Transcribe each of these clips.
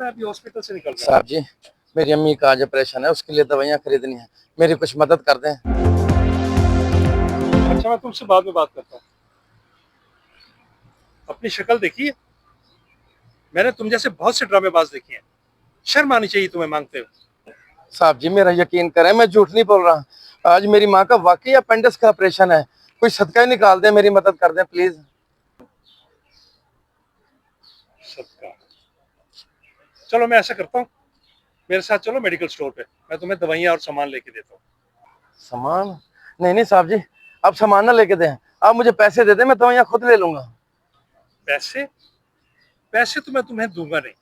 मैं अभी हॉस्पिटल से निकल रहा साहब जी, मेरी अम्मी का आज ऑपरेशन है, उसके लिए दवाइयाँ खरीदनी है, मेरी कुछ मदद कर दें। हूँ। अच्छा, मैं तुमसे बाद में बात करता हूँ। अपनी शक्ल देखी है? मैंने तुम जैसे बहुत से ड्रामेबाज देखे हैं। शर्म आनी चाहिए तुम्हें मांगते हो। साहब जी, मेरा यकीन करें, मैं झूठ नहीं बोल रहा। आज मेरी माँ का वाकई अपेंडिक्स का ऑपरेशन है, कोई सदका ही निकाल दें, मेरी मदद कर दें प्लीज। सबका चलो, मैं ऐसा करता हूँ, मेरे साथ चलो मेडिकल स्टोर पे, मैं तुम्हें दवाइयाँ और सामान लेके देता हूँ। सामान? नहीं नहीं साहब जी, आप सामान ना लेके दें, आप मुझे पैसे दे दें, मैं दवाइयाँ खुद ले लूंगा। पैसे? पैसे तो मैं तुम्हें दूंगा नहीं।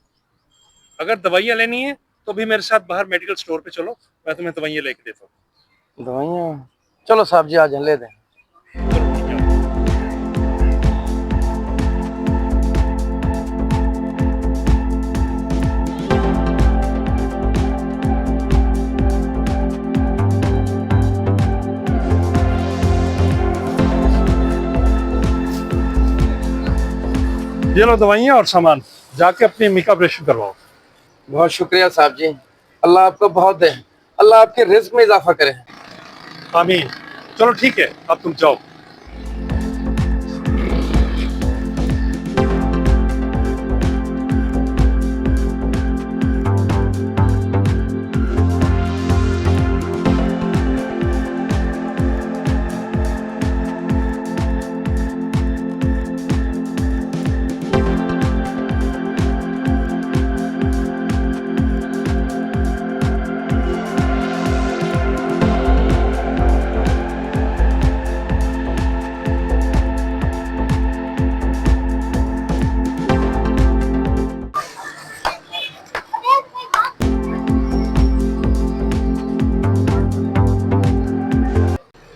अगर दवाइयाँ लेनी है तो भी मेरे साथ बाहर मेडिकल स्टोर पे चलो, मैं तुम्हें दवाइयाँ लेके देता हूँ। दवाइयाँ? चलो साहब जी, आ जाए, ले दें। चलो ठीक है। ये लो दवाइयाँ और सामान, जाके अपनी अम्मी का ऑपरेशन करवाओ। बहुत शुक्रिया साहब जी, अल्लाह आपको बहुत दे, अल्लाह आपके रिज्क में इजाफा करे। आमीन। चलो ठीक है, अब तुम जाओ।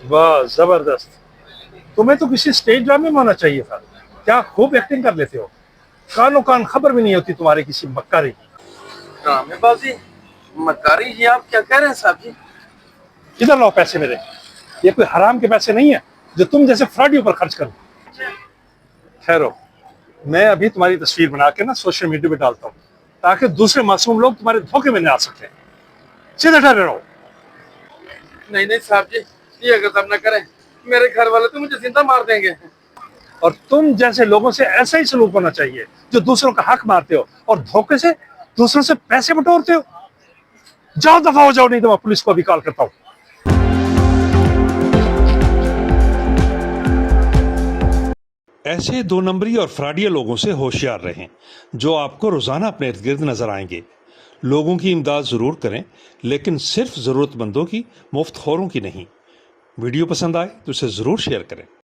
वाह, जबरदस्त। तुम्हें तो किसी स्टेज ड्रामे में होना चाहिए था। क्या खूब एक्टिंग कर लेते हो। कानों कान खबर भी नहीं होती तुम्हारे किसी मक्कारी की। ड्रामेबाजी? मकारी? ये आप क्या कह रहे हैं साहब जी? इधर लाओ पैसे मेरे। ये कोई हराम के पैसे नहीं है जो तुम जैसे फ्रॉडियों पर खर्च करो। ठहरो, मैं अभी तुम्हारी तस्वीर बना के ना सोशल मीडिया पे डालता हूँ, ताकि दूसरे मासूम लोग तुम्हारे धोखे में न आ सके। सीधे ठहरे रहो। नहीं नहीं साहब जी, ये गजब न करें, मेरे घर वाले तो मुझे जिंदा मार देंगे। और तुम जैसे लोगों से ऐसा ही सलूक होना चाहिए, जो दूसरों का हक मारते हो और धोखे से दूसरों से पैसे बटोरते हो। जाओ, दफा हो जाओ, नहीं तो मैं पुलिस को भी कॉल करता हूँ। ऐसे दो नंबरी और फ्रॉडिया लोगों से होशियार रहें, जो आपको रोजाना अपने इर्द गिर्द नजर आएंगे। लोगों की इमदाद जरूर करें, लेकिन सिर्फ जरूरतमंदों की, मुफ्तखोरों की नहीं। वीडियो पसंद आए तो इसे जरूर शेयर करें।